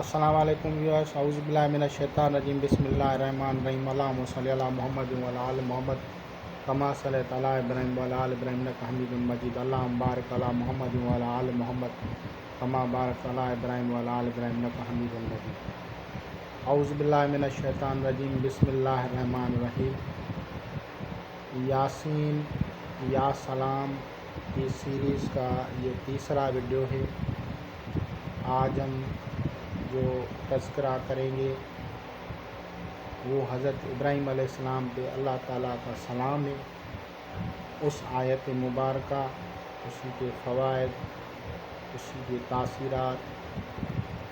السلام علیکم ویورز، اعوذ باللہ من الشیطان الرجیم، بسم اللہ الرحمن الرحیم، اللہم صلی علی محمد وعلی آل محمد کما صلیت علی ابراہیم وعلی آل ابراہیم انک حمید مجید، اللہم بارک علی محمد وعلی آل محمد کما بارکت علی ابراہیم وعلی آل ابراہیم انک حمید مجید۔ اعوذ باللہ من الشیطان الرجیم، بسم اللہ الرحمن الرحیم۔ یاسین یا سلام کی سیریز کا یہ تیسرا ویڈیو ہے۔ آج ہم جو تذکرہ کریں گے وہ حضرت ابراہیم علیہ السلام پہ اللہ تعالیٰ کا سلام ہے، اس آیت مبارکہ، اسی کے فوائد، اسی کے تاثیرات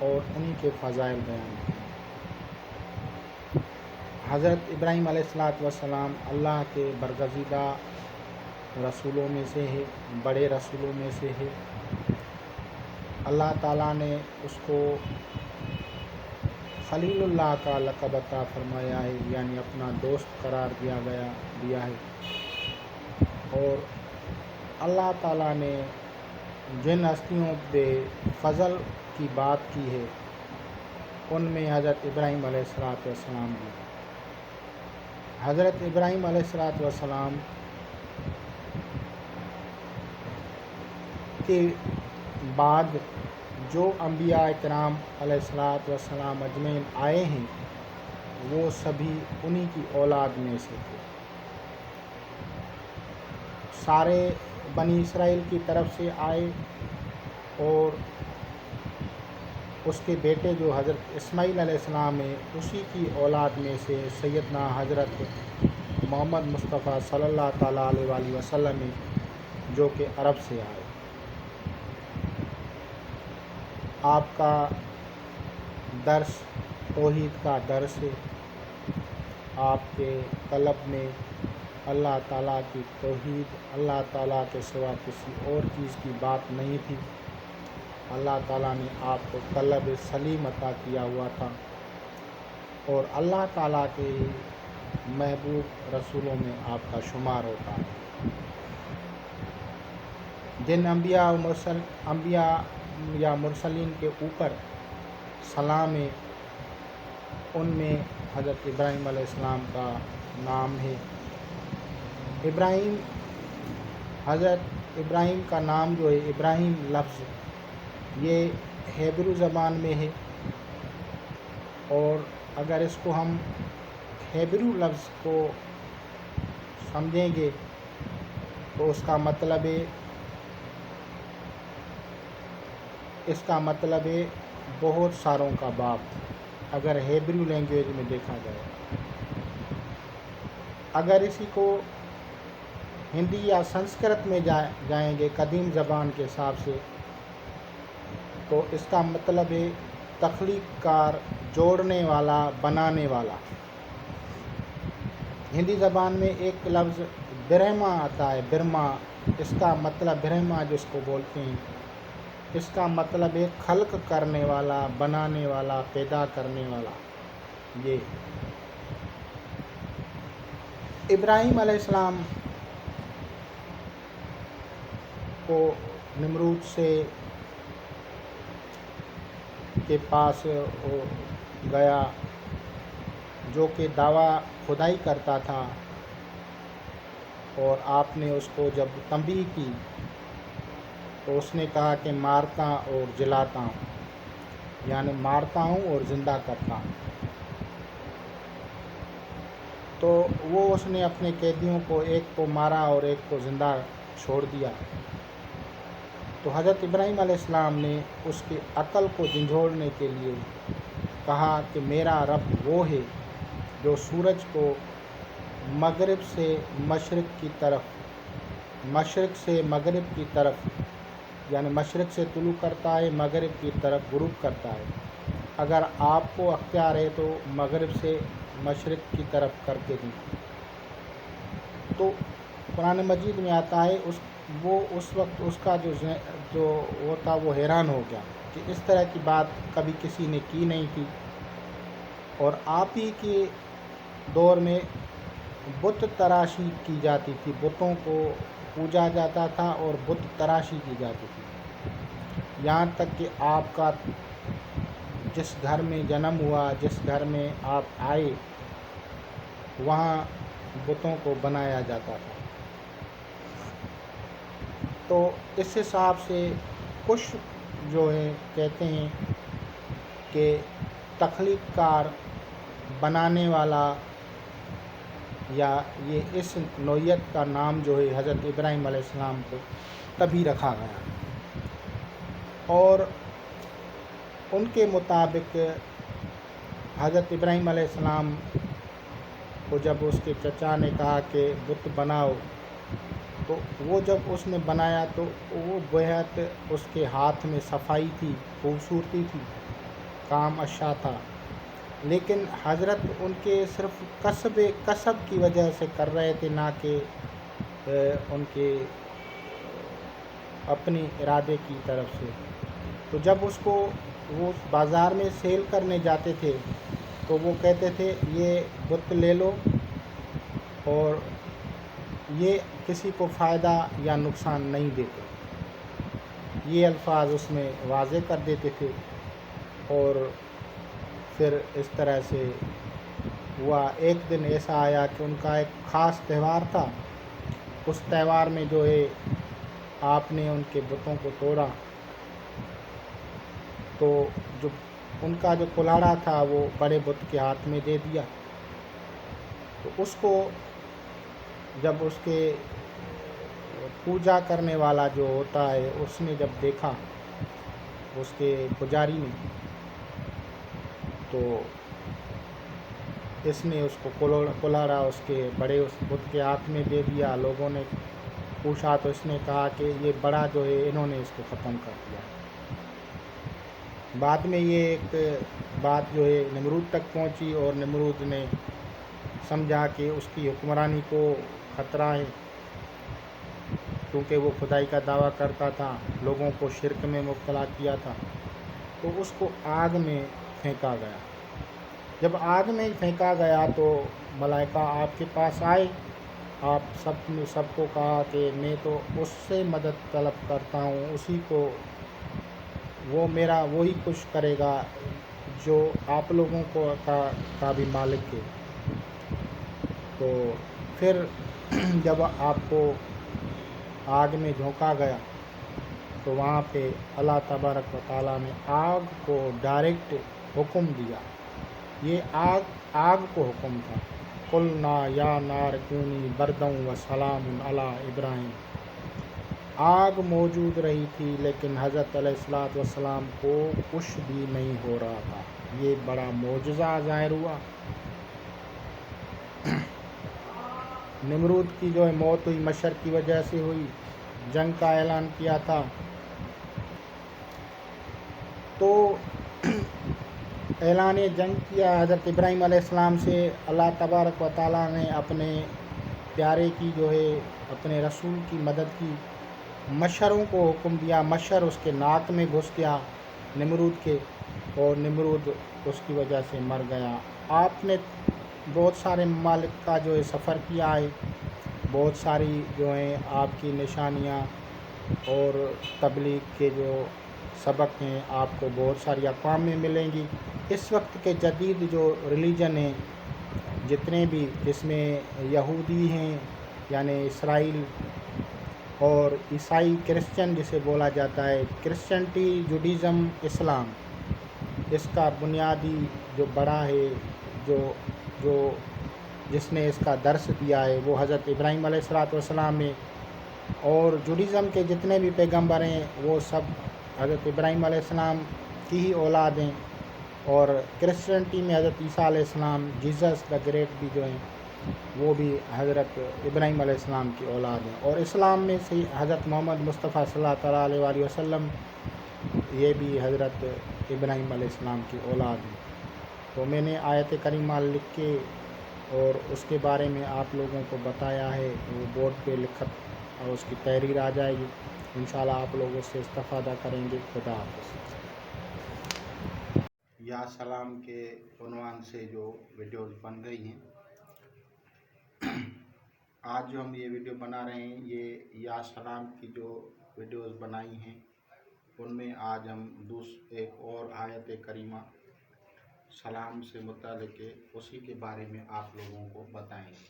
اور انہی کے فضائل بیان ہیں۔ حضرت ابراہیم علیہ السلام اللہ کے برگزیدہ رسولوں میں سے ہے، بڑے رسولوں میں سے ہے۔ اللہ تعالیٰ نے اس کو خلیل اللہ کا لقب عطا فرمایا ہے، یعنی اپنا دوست قرار دیا ہے۔ اور اللہ تعالیٰ نے جن ہستیوں پہ فضل کی بات کی ہے ان میں حضرت ابراہیم علیہ السلام بھی۔ حضرت ابراہیم علیہ السلام کے بعد جو انبیاء کرام علیہ السلام اجمعین آئے ہیں وہ سبھی انہی کی اولاد میں سے تھے۔ سارے بنی اسرائیل کی طرف سے آئے، اور اس کے بیٹے جو حضرت اسماعیل علیہ السلام ہیں اسی کی اولاد میں سے سیدنا حضرت محمد مصطفیٰ صلی اللہ تعالیٰ علیہ وآلہ وسلم ہیں، جو کہ عرب سے آئے۔ آپ کا درس توحید کا درس ہے۔ آپ کے قلب میں اللہ تعالیٰ کی توحید، اللہ تعالیٰ کے سوا کسی اور چیز کی بات نہیں تھی۔ اللہ تعالیٰ نے آپ کو قلب سلیم عطا کیا ہوا تھا، اور اللہ تعالیٰ کے محبوب رسولوں میں آپ کا شمار ہوتا ہے۔ جن انبیاء یا مرسلین کے اوپر سلام ہے ان میں حضرت ابراہیم علیہ السلام کا نام ہے۔ حضرت ابراہیم کا نام جو ہے، ابراہیم لفظ یہ ہیبرو زبان میں ہے، اور اگر اس کو ہم ہیبرو لفظ کو سمجھیں گے تو اس کا مطلب ہے بہت ساروں کا باپ، اگر ہیبرو لینگویج میں دیکھا جائے۔ اگر اسی کو ہندی یا سنسکرت میں جائیں گے قدیم زبان کے حساب سے، تو اس کا مطلب ہے تخلیق کار، جوڑنے والا، بنانے والا۔ ہندی زبان میں ایک لفظ برہما آتا ہے، برما، اس کا مطلب برہما جس کو بولتے ہیں، اس کا مطلب ہے خلق کرنے والا، بنانے والا، پیدا کرنے والا۔ یہ ابراہیم علیہ السلام کو نمرود کے پاس گیا، جو کہ دعویٰ خدائی کرتا تھا، اور آپ نے اس کو جب تنبیہ کی تو اس نے کہا کہ مارتا اور جلاتا ہوں، یعنی مارتا ہوں اور زندہ کرتا ہوں۔ تو وہ اس نے اپنے قیدیوں کو ایک کو مارا اور ایک کو زندہ چھوڑ دیا۔ تو حضرت ابراہیم علیہ السلام نے اس کی عقل کو جھنجھوڑنے کے لیے کہا کہ میرا رب وہ ہے جو سورج کو مغرب سے مشرق کی طرف، مشرق سے مغرب کی طرف، یعنی مشرق سے طلوع کرتا ہے، مغرب کی طرف غروب کرتا ہے۔ اگر آپ کو اختیار ہے تو مغرب سے مشرق کی طرف کر کے دیں۔ تو قرآن مجید میں آتا ہے وہ اس وقت اس کا جو وہ تھا وہ حیران ہو گیا کہ اس طرح کی بات کبھی کسی نے کی نہیں تھی، اور آپ ہی کے دور میں بت تراشی کی جاتی تھی، بتوں کو پوجا جاتا تھا اور بت تراشی کی جاتی تھی، یہاں تک کہ آپ کا जिस घर में जन्म हुआ, जिस घर में आप आए, वहाँ बुतों को बनाया जाता था। तो इस हिसाब से कुछ जो है कहते हैं कि तख्लीक़कार, बनाने वाला, या ये इस नौइयत का नाम जो है हज़रत इब्राहीम अलैहिस्सलाम को तभी रखा गया। और उनके मुताबिक हज़रत इब्राहीम अलैहिस्सलाम को जब उसके चचा ने कहा कि बुत बनाओ, तो वो जब उसने बनाया तो वो बेहद उसके हाथ में सफाई थी, खूबसूरती थी, काम अच्छा था। लेकिन हज़रत उनके सिर्फ कसब की वजह से कर रहे थे, ना कि उनके अपने इरादे की तरफ से। तो जब उसको वो बाज़ार में सेल करने जाते थे तो वो कहते थे ये बुत ले लो और ये किसी को फ़ायदा या नुकसान नहीं देते, ये अल्फाज उसमें वाज़े कर देते थे। और फिर इस तरह से हुआ। एक दिन ऐसा आया कि उनका एक ख़ास त्यौहार था, उस त्यौहार में जो है आपने उनके बुतों को तोड़ा, तो जो उनका जो कुल्हाड़ा था वो बड़े बुत के हाथ में दे दिया। तो उसको जब उसके पूजा करने वाला जो होता है उसने जब देखा, उसके पुजारी ने, तो इसने उसको कुल्हाड़ा उसके बड़े उस बुत के हाथ में दे दिया। लोगों ने पूछा तो इसने कहा कि ये बड़ा जो है इन्होंने इसको ख़त्म कर दिया। बाद में ये एक बात जो है नमरूद तक पहुंची और नमरूद ने समझा कि उसकी हुक्मरानी को ख़तरा है, क्योंकि वो खुदाई का दावा करता था, लोगों को शिरक में मुब्तला किया था। तो उसको आग में फेंका गया। जब आग में फेंका गया तो मलाइका आपके पास आए, आप सबको कहा कि मैं तो उससे मदद तलब करता हूँ, उसी को, वो मेरा वही कुछ करेगा जो आप लोगों को का भी मालिक है। तो फिर जब आपको आग में झोंका गया तो वहाँ पे अल्लाह तबारक व तआला ने आग को डायरेक्ट हुक्म दिया। ये आग को हुक्म था, कुलना या नार कूनी बरदं व सलामुन अला इब्राहीम। आग मौजूद रही थी लेकिन हज़रत अलैहिस्सलातु वस्सलाम को कुछ भी नहीं हो रहा था। ये बड़ा मोजज़ा ज़ाहिर हुआ। नमरूद की जो है मौत हुई मशर की वजह से हुई, जंग का ऐलान किया था। तो ऐलान जंग किया हज़रत इब्राहीम अलैहिस्सलाम से। अल्लाह तबारक व तआला ने अपने प्यारे की जो है अपने रसूल की मदद की, मशरों को हुक्म दिया, मशर उसके नाक में घुस गया नमरूद के, और नमरूद उसकी वजह से मर गया। आपने बहुत सारे ममालिक का जो है सफ़र किया है, बहुत सारी जो हैं आपकी निशानियाँ और तबलीग के जो सबक हैं आपको बहुत सारी अक़वाम में मिलेंगी। इस वक्त के जदीद जो रिलीजन हैं जितने भी, जिसमें यहूदी हैं यानी इसराइल, और ईसाई क्रिश्चियन जिसे बोला जाता है, क्रिश्चियनिटी, जुडिज़म, इस्लाम, इसका बुनियादी जो बड़ा है, जो जिसने इसका दर्स दिया है वो हज़रत इब्राहीम अलैहिस्सलातु वस्सलाम है। और जुडिज़म के जितने भी पैगंबर हैं वो सब हज़रत इब्राहीम अलैहिस्सलाम की ही औलाद हैं। और क्रिश्चियनिटी में हज़रत ईसा अलैहिस्सलाम, जीसस द ग्रेट भी जो हैं वो भी हज़रत इब्राहीम अलैहिस्सलाम की औलाद हैं। और इस्लाम में से हज़रत मोहम्मद मुस्तफ़ा सल्लल्लाहु अलैहि वसल्लम ये भी हज़रत इब्राहीम अलैहिस्सलाम की औलाद हैं। तो मैंने आयत करीमा लिख के और उसके बारे में आप लोगों को बताया है, वो बोर्ड पे लिखत और उसकी तहरीर आ जाएगी, इंशाल्लाह आप लोग उससे इस्तेफ़ादा करेंगे। खुदा हाफ़िज़। या सलाम के उन्वान से जो वीडियोज़ बन गई हैं, आज जो हम ये वीडियो बना रहे हैं ये या सलाम की जो वीडियोज़ बनाई हैं उनमें आज हम एक और आयत करीमा सलाम से मुतालिक है, उसी के बारे में आप लोगों को बताएंगे।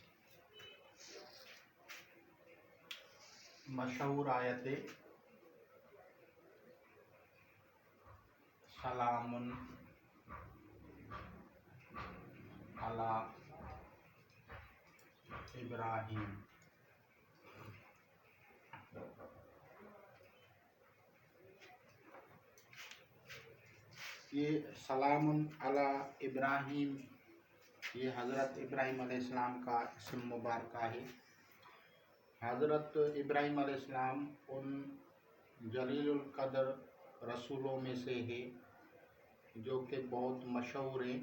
मशहूर आयत सलामुन अला इब्राहिम। ये सलामुन अला इब्राहिम, ये हज़रत इब्राहिम अलैहिस्सलाम का इस्म मुबारक है। हज़रत इब्राहिम अलैहिस्सलाम उन जलीलुल कदर रसूलों में से है जो कि बहुत मशहूर हैं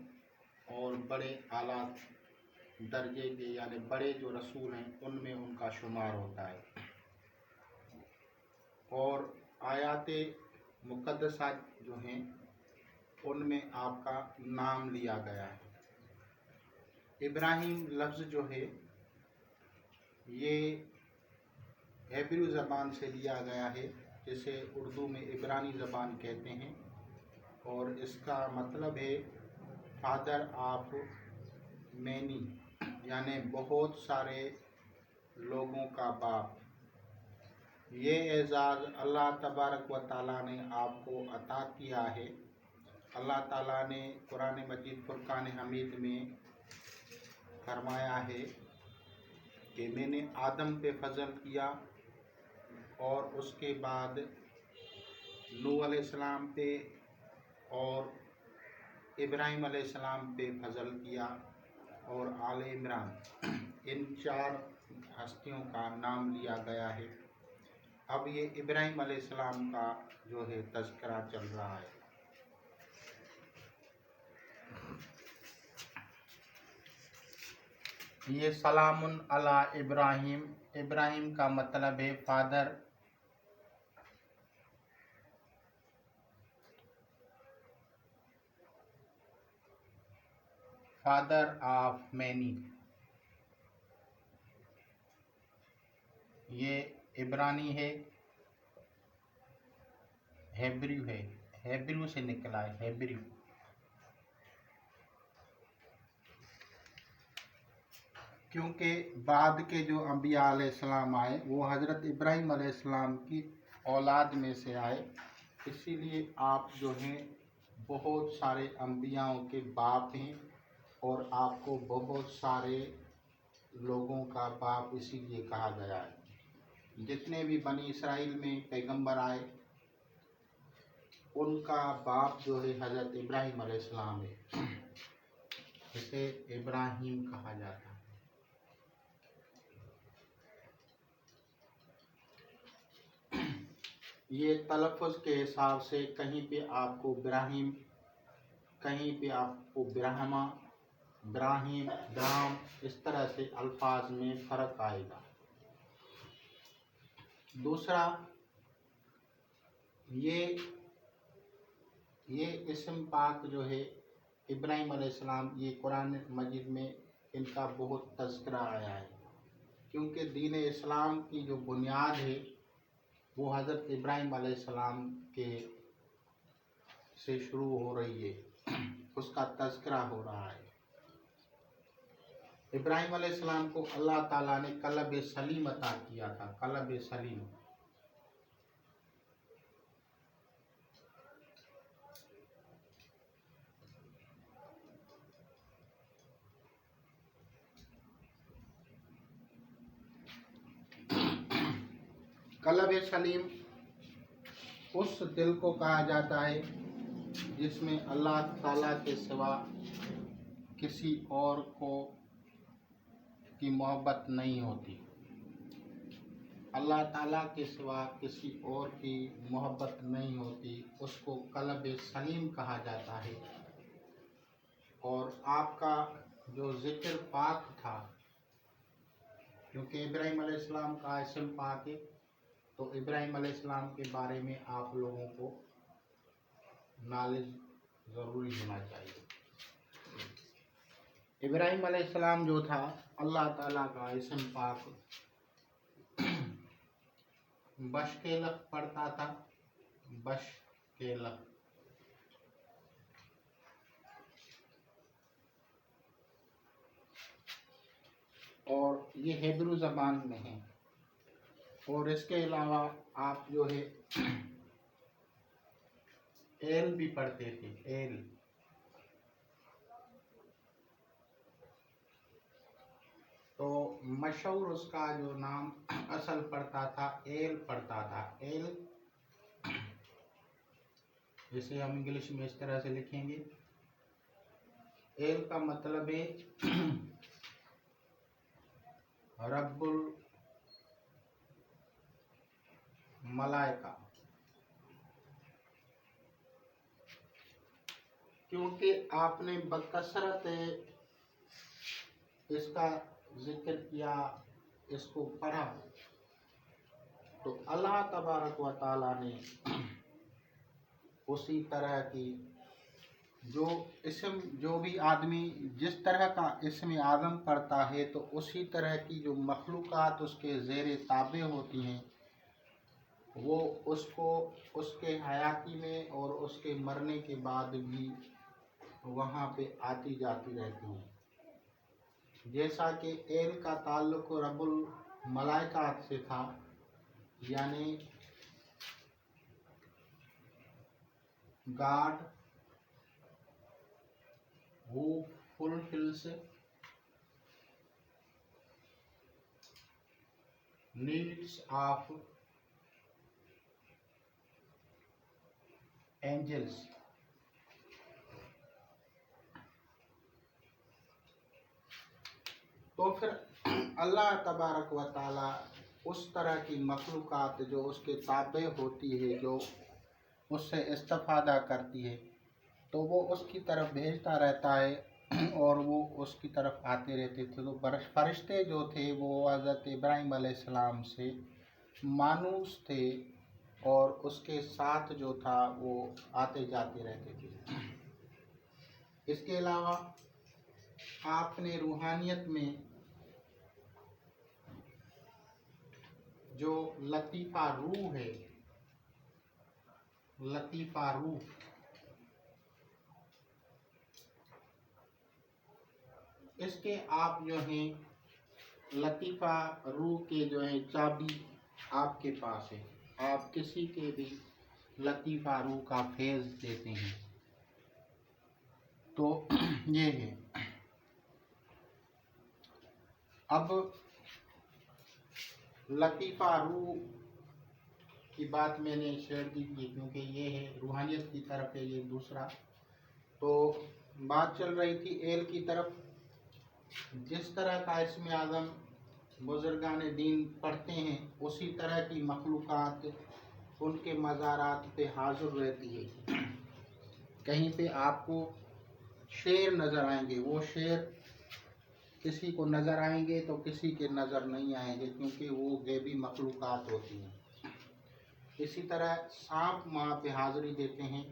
और बड़े आला दर्जे के, यानी बड़े जो रसूल हैं उनमें उनका शुमार होता है। और आयात मुक़द्दसा जो हैं उनमें आपका नाम लिया गया है। इब्राहिम लफ्ज़ जो है ये हेब्रू ज़बान से लिया गया है, जिसे उर्दू में इब्रानी ज़बान कहते हैं, और इसका मतलब है फादर ऑफ मैनी, यानी बहुत सारे लोगों का बाप। ये एजाज़ अल्लाह तबारक व तआला ने आपको अता किया है। अल्लाह ताला ने कुरान मजीद फुरकान हमीद में फरमाया है कि मैंने आदम पे फजल किया और उसके बाद नूह अलैहिस्सलाम पे और इब्राहिम अलैहिस्सलाम पे फजल किया और आले इमरान, इन 4 हस्तियों का नाम लिया गया है। अब ये इब्राहिम अलैहिस्सलाम का जो है तज़किरा चल रहा है। ये सलामुन अला इब्राहिम, इब्राहिम का मतलब है फादर ऑफ मैनी। ये इब्रानी है, हेब्रू है, हेब्रू से निकला है, हेब्रू। क्योंकि बाद के जो अंबिया अलैहिस्सलाम आए वो हज़रत इब्राहिम अलैहिस्सलाम की औलाद में से आए, इसीलिए आप जो हैं बहुत सारे अंबियाओं के बाप हैं और आपको बहुत सारे लोगों का बाप इसीलिए कहा गया है। जितने भी बनी इसराइल में पैगंबर आए उनका बाप जो है हज़रत इब्राहिम अलैहिस्सलाम है, इसे इब्राहिम कहा जाता है। ये तलफ़ुज़ के हिसाब से कहीं पे आपको इब्राहिम, कहीं पे आपको ब्राह्मा, ब्राहिम, ब्राह्म, इस तरह से अल्फाज में फ़र्क आएगा। दूसरा, ये इस्म पाक जो है इब्राहिम अलैहिस्सलाम, ये कुरान मजीद में इनका बहुत तज़किरा आया है, क्योंकि दीन इस्लाम की जो बुनियाद है वो हज़रत इब्राहिम अलैहिस्सलाम के से शुरू हो रही है, उसका तज़किरा हो रहा है। इब्राहिम अलैहिस्सलाम को अल्लाह ताला ने क़ल्ब सलीम अता किया था, क़ल्ब सलीम। क़ल्ब सलीम उस दिल को कहा जाता है जिसमें अल्लाह ताला के सिवा किसी और को की मोहब्बत नहीं होती। अल्लाह ताला के सिवा किसी और की मोहब्बत नहीं होती, उसको क़ल्ब सलीम कहा जाता है। और आपका जो ज़िक्र पाक था, क्योंकि इब्राहिम अलैहिस्सलाम का इस्म पाक है, तो इब्राहिम अलैहिस्सलाम के बारे में आप लोगों को नॉलेज ज़रूरी होना चाहिए। इब्राहिम अलैहिस्सलाम जो था, अल्लाह ताला का इस्म पाक बशकेलक पढ़ता था बशकेला। और ये हिब्रू ज़बान में है। और इसके अलावा आप जो है एल भी पढ़ते थे, एल। तो मशहूर उसका जो नाम असल पढ़ता था, एल पढ़ता था, एल। जिसे हम इंग्लिश में इस तरह से लिखेंगे, एल का मतलब है रब्बुल मलाइका। क्योंकि आपने बकसरत इसका जिक्र किया, इसको पढ़ा, तो अल्लाह तबारक व तआला ने उसी तरह की जो भी आदमी जिस तरह का इसम आज़म पढ़ता है, तो उसी तरह की जो मखलूक़ात उसके ज़ेर ताबे होती हैं, वो उसको उसके हयाती में और उसके मरने के बाद भी वहाँ पे आती जाती रहती हैं। जैसा कि एल का ताल्लुक़ रब्बुल मलाइकात से था, यानी God who fulfills needs of angels। तो फिर अल्लाह तबारक व ताला उस तरह की मखलूक़ात जो उसके ताबे होती है, जो उससे इस्तिफ़ादा करती है, तो वो उसकी तरफ भेजता रहता है और वो उसकी तरफ आते रहते थे। तो फरिश्ते जो थे वो हज़रत इब्राहीम अलैहिस्सलाम से मानूस थे और उसके साथ जो था वो आते जाते रहते थे। इसके अलावा आपने रूहानियत में जो लतीफ़ा रूह है, लतीफ़ा रूह, इसके आप जो हैं लतीफ़ा रूह के जो है चाबी आपके पास है। आप किसी के भी लतीफ़ा रूह का फैज़ देते हैं। तो ये है। अब लतीफ़ा रूह की बात मैंने शेयर की थी, क्योंकि ये है रूहानियत की तरफ है, ये दूसरा। तो बात चल रही थी एल की तरफ। जिस तरह का इसमें आज़म बुज़ुर्गान दीन पढ़ते हैं, उसी तरह की मखलूक़ात उनके मज़ारात पे हाज़िर रहती है। कहीं पे आपको शेर नज़र आएंगे, वो शेर किसी को नज़र आएंगे तो किसी के नज़र नहीं आएंगे, क्योंकि वो गैबी मखलूक़ात होती हैं। इसी तरह सांप वहाँ पे हाज़िरी देते हैं,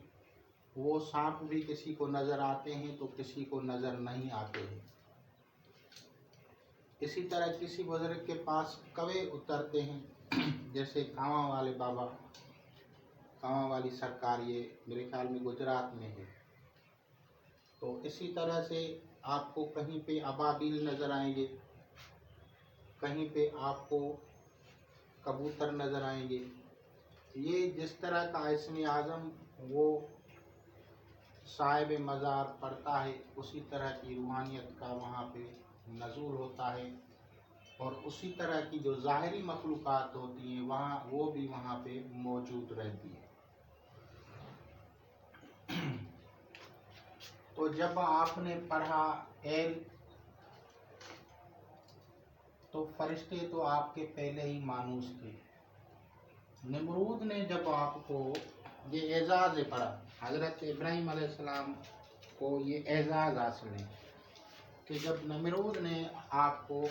वो सांप भी किसी को नज़र आते हैं तो किसी को नज़र नहीं आते हैं। इसी तरह किसी बुज़ुर्ग के पास कौवे उतरते हैं, जैसे कांवा वाले बाबा, कांवा वाली सरकार, ये मेरे ख्याल में गुजरात में है। तो इसी तरह से आपको कहीं पे अबाबिल नज़र आएंगे, कहीं पे आपको कबूतर नज़र आएंगे। ये जिस तरह का इसमें आज़म वो साहिब मज़ार पढ़ता है, उसी तरह की रूहानियत का वहाँ पे नज़ूल होता है। और उसी तरह की जो ज़ाहिरी मखलूक़ात होती हैं वहाँ, वो भी वहाँ पे मौजूद रहती है। तो जब आपने पढ़ा एल, तो फरिश्ते तो आपके पहले ही मानूस थे। नमरूद ने जब आपको ये एजाज़ पढ़ा, हज़रत इब्राहीम अलैहिस्सलाम को ये एजाज़ हासिल है कि जब नमरूद ने आपको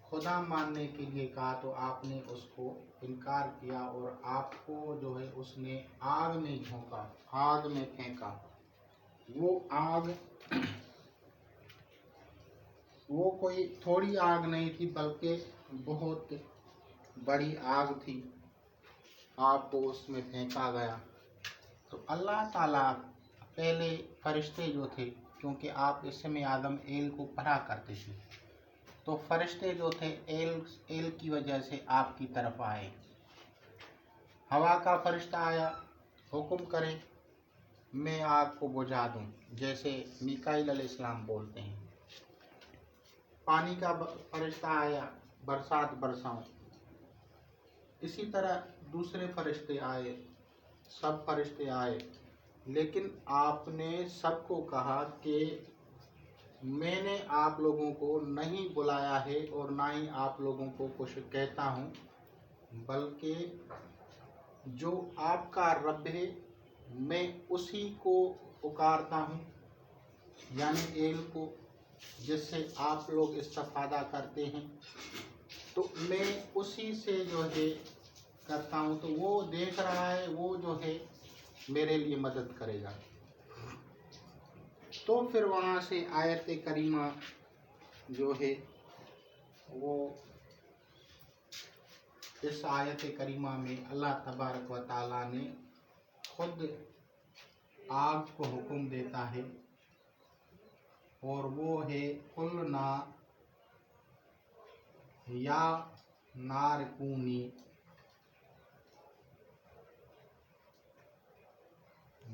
खुदा मानने के लिए कहा, तो आपने उसको इनकार किया और आपको जो है उसने आग में झोंका, आग में फेंका। वो आग, वो कोई थोड़ी आग नहीं थी, बल्कि बहुत बड़ी आग थी। آپ کو اس میں پھینکا گیا، تو اللہ تعالیٰ پہلے فرشتے جو تھے، کیونکہ آپ اسم آدم ایل کو پڑھا کرتے تھے، تو فرشتے جو تھے ایل کی وجہ سے آپ کی طرف آئے۔ ہوا کا فرشتہ آیا، حکم کرے میں آگ کو بجھا دوں، جیسے میکائیل علیہ السلام بولتے ہیں۔ پانی کا فرشتہ آیا، برسات برساؤں۔ اسی طرح دوسرے فرشتے آئے، سب فرشتے آئے، لیکن آپ نے سب کو کہا کہ میں نے آپ لوگوں کو نہیں بلایا ہے اور نہ ہی آپ لوگوں کو کچھ کہتا ہوں، بلکہ جو آپ کا رب ہے میں اسی کو پکارتا ہوں، یعنی ایل کو، جس سے آپ لوگ استفادہ کرتے ہیں، تو میں اسی سے جو ہے کرتا ہوں، تو وہ دیکھ رہا ہے، وہ جو ہے میرے لیے مدد کرے گا۔ تو پھر وہاں سے آیت کریمہ جو ہے وہ اس آیت کریمہ میں اللہ تبارک و تعالیٰ نے خود آگ کو حکم دیتا ہے، اور وہ ہے قلنا یا نار کونی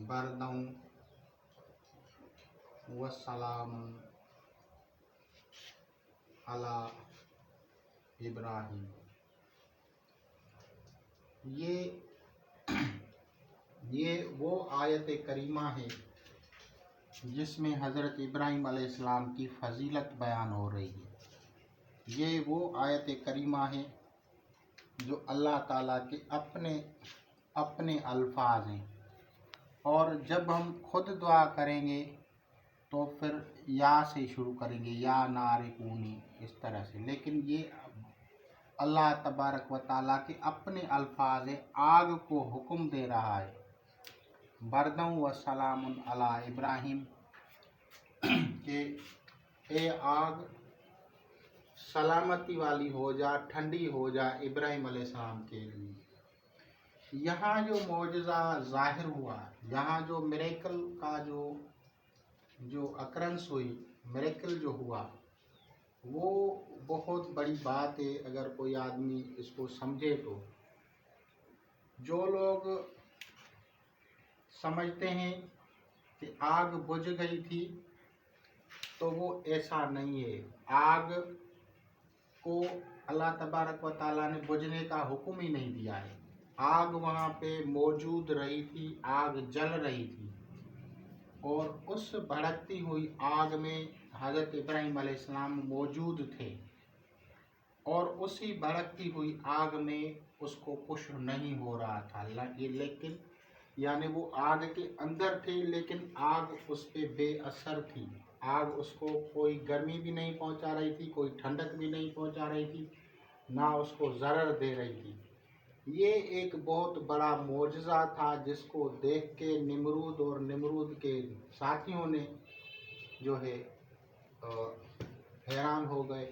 بردوں وسلام علی ابراہیم۔ یہ وہ آیت کریمہ ہے جس میں حضرت ابراہیم علیہ السلام کی فضیلت بیان ہو رہی ہے۔ یہ وہ آیت کریمہ ہے جو اللہ تعالیٰ کے اپنے الفاظ ہیں، اور جب ہم خود دعا کریں گے تو پھر یا سے شروع کریں گے، یا نار کونی، اس طرح سے، لیکن یہ اللہ تبارک و تعالیٰ کے اپنے الفاظ ہیں۔ آگ کو حکم دے رہا ہے، بردوں و سلام علی ابراہیم، کہ اے آگ سلامتی والی ہو جا، ٹھنڈی ہو جا ابراہیم علیہ السلام کے لیے۔ یہاں جو معجزہ ظاہر ہوا، یہاں جو میریکل کا جو اکرنس ہوئی، میریکل جو ہوا، وہ بہت بڑی بات ہے اگر کوئی آدمی اس کو سمجھے تو۔ جو لوگ سمجھتے ہیں کہ آگ بجھ گئی تھی، تو وہ ایسا نہیں ہے۔ آگ کو اللہ تبارک و تعالیٰ نے بجھنے کا حکم ہی نہیں دیا ہے۔ آگ وہاں پہ موجود رہی تھی، آگ جل رہی تھی، اور اس بھڑکتی ہوئی آگ میں حضرت ابراہیم علیہ السلام موجود تھے، اور اسی بھڑکتی ہوئی آگ میں اس کو کچھ نہیں ہو رہا تھا، لیکن یعنی وہ آگ کے اندر تھے، لیکن آگ اس پہ بے اثر تھی۔ آگ اس کو کوئی گرمی بھی نہیں پہنچا رہی تھی، کوئی ٹھنڈک بھی نہیں پہنچا رہی تھی، نہ اس کو ضرر دے رہی تھی۔ یہ ایک بہت بڑا معجزہ تھا، جس کو دیکھ کے نمرود اور نمرود کے ساتھیوں نے جو ہے حیران ہو گئے۔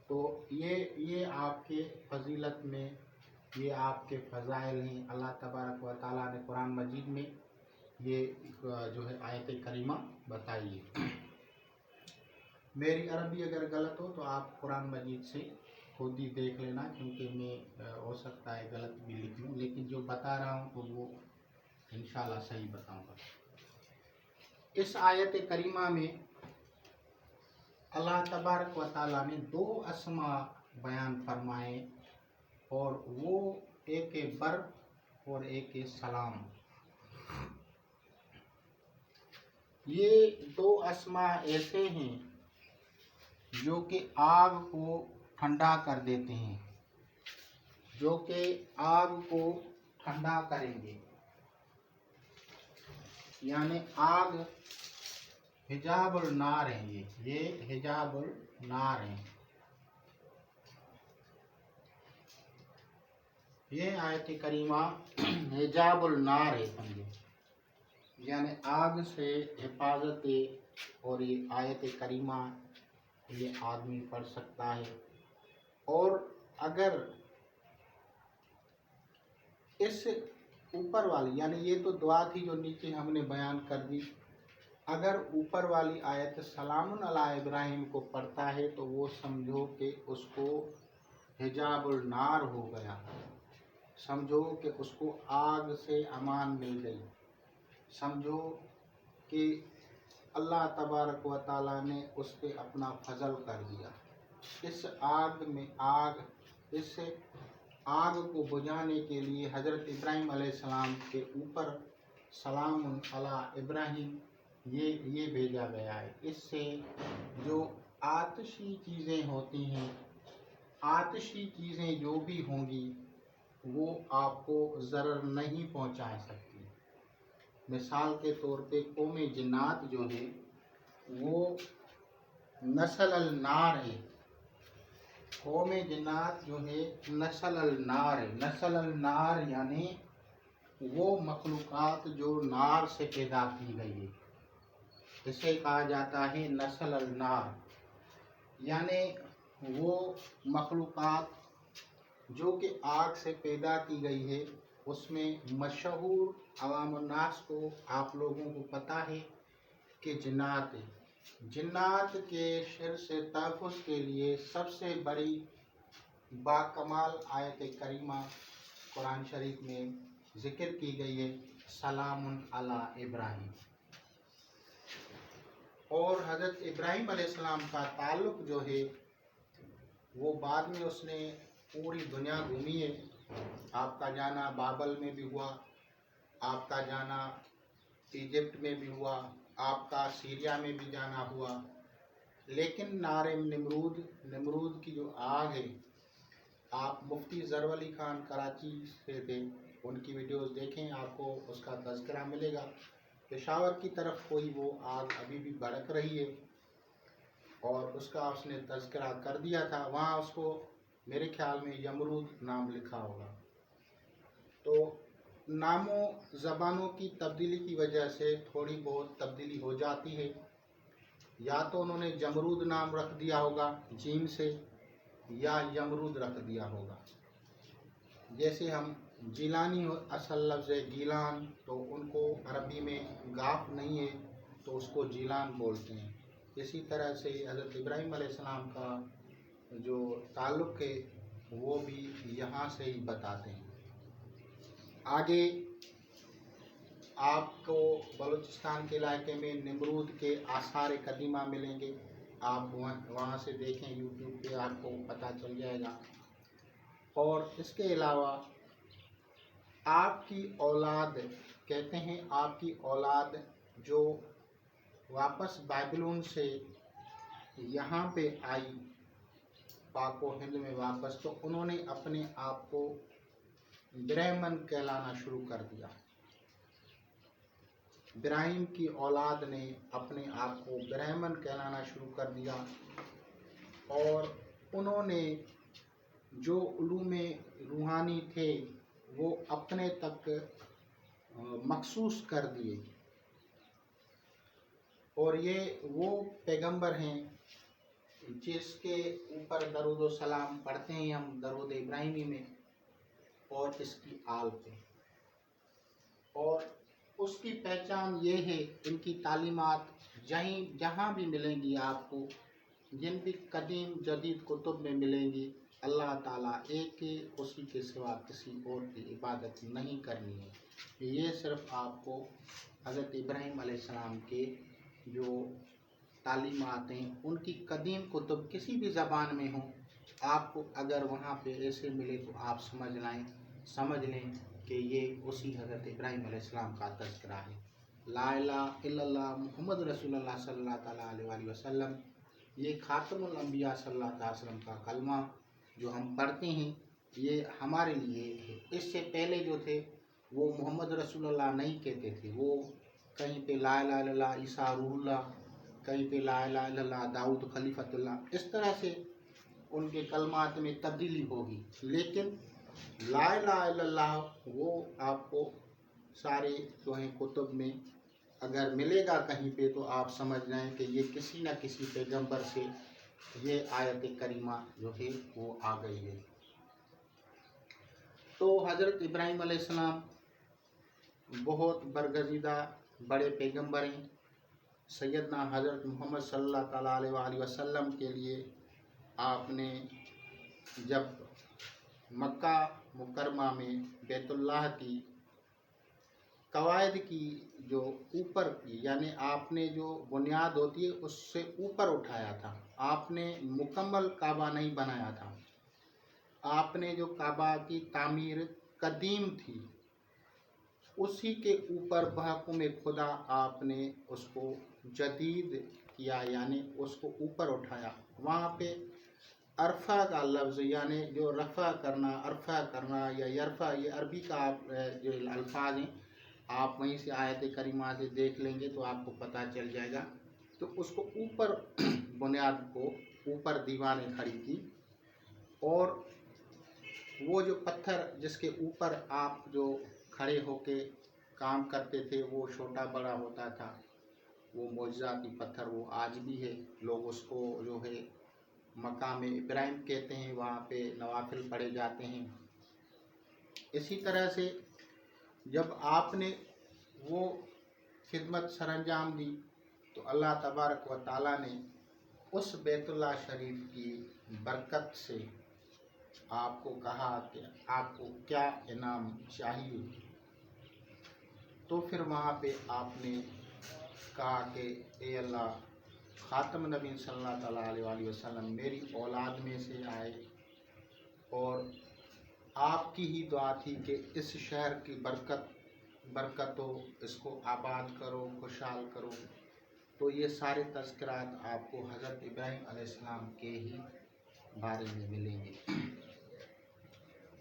تو یہ آپ کے فضیلت میں، یہ آپ کے فضائل ہیں۔ اللہ تبارک و تعالیٰ نے قرآن مجید میں یہ جو ہے آیت کریمہ بتائی ہے۔ میری عربی اگر غلط ہو تو آپ قرآن مجید سے خود ہی دیکھ لینا، کیونکہ میں ہو سکتا ہے غلط بھی لکھ لوں، لیکن جو بتا رہا ہوں تو وہ انشاءاللہ صحیح بتاؤں گا۔ اس آیت کریمہ میں اللہ تبارک و تعالیٰ نے 2 اسماء بیان فرمائے، اور وہ ایک بر اور ایک سلام۔ یہ 2 اسماء ایسے ہیں جو کہ آگ کو ٹھنڈا کر دیتے ہیں، جو کہ آگ کو ٹھنڈا کریں گے، یعنی آگ حجاب النار ہیں، یہ حجاب النار ہیں۔ یہ آیت کریمہ حجاب النار ہے، سمجھے، یعنی آگ سے حفاظت ہے، اور یہ آیت کریمہ یہ آدمی پڑھ سکتا ہے۔ اور اگر इस ऊपर वाली, यानी ये तो दुआ थी जो नीचे हमने बयान कर दी, अगर ऊपर वाली आयत सलामुन अला इब्राहिम को पढ़ता है तो वो समझो कि उसको हिजाबुल नार हो गया, समझो कि उसको आग से अमान मिल गई, समझो कि अल्लाह तबारक व ताला ने उस पर अपना फजल कर दिया। इस आग को बुझाने के लिए हज़रत इब्राहिम अलैहिस्सलाम के ऊपर सलामुन अला इब्राहिम ये भेजा गया है। इससे जो आतिशी चीज़ें होती हैं, आतिशी चीज़ें जो भी होंगी वो आपको ज़रर नहीं पहुंचा सकती। मिसाल के तौर पे कौम जिन्नात जो है वो नस्ल अल नार है, कौम जिन्नात जो है नस्ल अल नार है। नस्ल अल नार यानी वो मखलूक़ात जो नार से पैदा की गई है, इसे कहा जाता है नस्ल अल नार, यानी वो मखलूक़ात जो कि आग से पैदा की गई है। उसमें मशहूर अवामुन्नास को, आप लोगों को पता है कि जिन्नात के शर से तहफ़्फ़ुज़ के लिए सबसे बड़ी बाकमाल आयत करीमा कुरान शरीफ में ज़िक्र की गई है, सलामुन अला इब्राहिम। और हज़रत इब्राहिम अलैहिस्सलाम का ताल्लुक़ जो है वो बाद में उसने पूरी दुनिया घूमी है। आपका जाना बाबल में भी हुआ, आपका जाना इजिप्ट में भी हुआ, आपका सीरिया में भी जाना हुआ, लेकिन नारे नमरूद की जो आग है, आप मुफ्ती ज़रव अली ख़ान कराची से थे, उनकी वीडियोस देखें, आपको उसका तज़किरा मिलेगा। पेशावर की तरफ कोई वो आग अभी भी भड़क रही है और उसका उसने तज़किरा कर दिया था। वहाँ उसको मेरे ख्याल में यमरूद नाम लिखा होगा। तो नामों ज़बानों की तब्दीली की वजह से थोड़ी बहुत तब्दीली हो जाती है। या तो उन्होंने जमरूद नाम रख दिया होगा जीम से, या यमरूद रख दिया होगा। जैसे हम जिलानी असल लफ्ज़ है गीलान, तो उनको अरबी में गाफ नहीं है तो उसको जिलान बोलते हैं। इसी तरह से हज़रत इब्राहिम अलैहिस्सलाम का जो ताल्लुक़ है वो भी यहाँ से ही बताते हैं। आगे आपको बलूचिस्तान के इलाके में नमरूद के आसार कदीमा मिलेंगे, आप वहाँ से देखें, यूट्यूब पे आपको पता चल जाएगा। और इसके अलावा आपकी औलाद, कहते हैं आपकी औलाद जो वापस बाबिलोन से यहाँ पे आई पाको हिंद में वापस, तो उन्होंने अपने आप को ब्राह्मण कहलाना शुरू कर दिया। इब्राहिम की औलाद ने अपने आप को ब्राह्मण कहलाना शुरू कर दिया और उन्होंने जो उलूमे रूहानी थे वो अपने तक मखसूस कर दिए। और ये वो पैगंबर हैं जिसके ऊपर दरूद व सलाम पढ़ते हैं हम दरूद इब्राहिमी में और इसकी आल पे। और उसकी पहचान ये है, इनकी तालीमात जहाँ भी मिलेंगी आपको, जिन भी कदीम जदीद कुतुब में मिलेंगी, अल्लाह ताला एक ही, उसी के सिवा किसी और की इबादत नहीं करनी है। ये सिर्फ़ आपको हज़रत इब्राहिम अलैहिस्सलाम के जो तालीमात हैं उनकी कदीम कुतुब किसी भी ज़बान में हो, आपको अगर वहाँ पे ऐसे मिले तो आप समझ लें कि ये उसी हज़रत इब्राहिम अलैहिस्सलाम का तज़किरा है। ला इलाहा इल्लल्लाह मुहम्मद रसूलुल्लाह सल्लल्लाहु अलैहि वसल्लम, ये खातमुल अंबिया सल्लल्लाहु अलैहि वसल्लम का कलमा जो हम पढ़ते हैं ये हमारे लिए है। इससे पहले जो थे वो मोहम्मद रसूलुल्लाह नहीं कहते थे, वो कहीं पे ला इलाहा इल्लल्लाह ईसा रूहुल्लाह, कहीं पे ला इलाहा इल्लल्लाह दाऊद खलीफतुल्लाह, इस तरह से उनके कलमात में तब्दीली होगी। लेकिन ला इलाहा इल्लल्लाह वो आपको सारे जो हैं कुतुब में अगर मिलेगा कहीं पे तो आप समझ जाएं कि ये किसी न किसी पैगंबर से ये आयत करीमा जो है वो आ गई है। تو حضرت ابراہیم علیہ السلام بہت برگزیدہ بڑے پیغمبر ہیں۔ سیدنا حضرت محمد صلی اللہ تعالیٰ علیہ وآلہ وسلم کے لیے آپ نے جب مکہ مکرمہ میں بیت اللہ کی قواعد کی جو اوپر کی، یعنی آپ نے جو بنیاد ہوتی ہے اس سے اوپر اٹھایا تھا، آپ نے مکمل کعبہ نہیں بنایا تھا، آپ نے جو کعبہ کی تعمیر قدیم تھی اسی کے اوپر بحکم خدا آپ نے اس کو جدید کیا، یعنی اس کو اوپر اٹھایا۔ وہاں پہ عرفہ کا لفظ، یعنی جو رفع کرنا، عرفہ کرنا یا یرفع، یہ عربی کا جو الفاظ ہیں، آپ وہیں سے آیت کریمہ سے دیکھ لیں گے تو آپ کو پتہ چل جائے گا۔ تو اس کو اوپر بنیاد کو اوپر دیواریں کھڑی کی، اور وہ جو پتھر جس کے اوپر آپ جو کھڑے ہو کے کام کرتے تھے وہ چھوٹا بڑا ہوتا تھا، وہ معجزاتی پتھر وہ آج بھی ہے، لوگ اس کو جو ہے مقام ابراہیم کہتے ہیں، وہاں پہ نوافل پڑھے جاتے ہیں۔ اسی طرح سے جب آپ نے وہ خدمت سر انجام دی تو اللہ تبارک و تعالیٰ نے اس بیت اللہ شریف کی برکت سے آپ کو کہا کہ آپ کو کیا انعام چاہیے، تو پھر وہاں پہ آپ نے کہا کہ اے اللہ، خاتم نبی صلی اللہ تعالیٰ علیہ وآلہ وسلم میری اولاد میں سے آئے، اور آپ کی ہی دعا تھی کہ اس شہر کی برکت ہو، اس کو آباد کرو، خوشحال کرو۔ تو یہ سارے تذکرات آپ کو حضرت ابراہیم علیہ السلام کے ہی بارے میں ملیں گے۔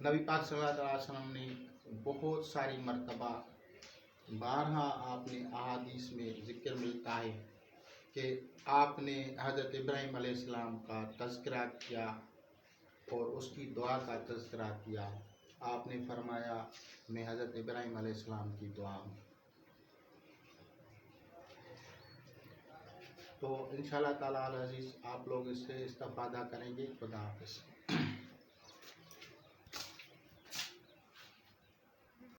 نبی پاک صلی اللہ علیہ وسلم نے بہت ساری مرتبہ، بارہا آپ نے احادیث میں ذکر ملتا ہے کہ آپ نے حضرت ابراہیم علیہ السلام کا تذکرہ کیا اور اس کی دعا کا تذکرہ کیا۔ آپ نے فرمایا میں حضرت ابراہیم علیہ السلام کی دعا ہوں۔ تو انشاءاللہ تعالیٰ العزیز آپ لوگ اس سے استفادہ کریں گے۔ خدا حافظ۔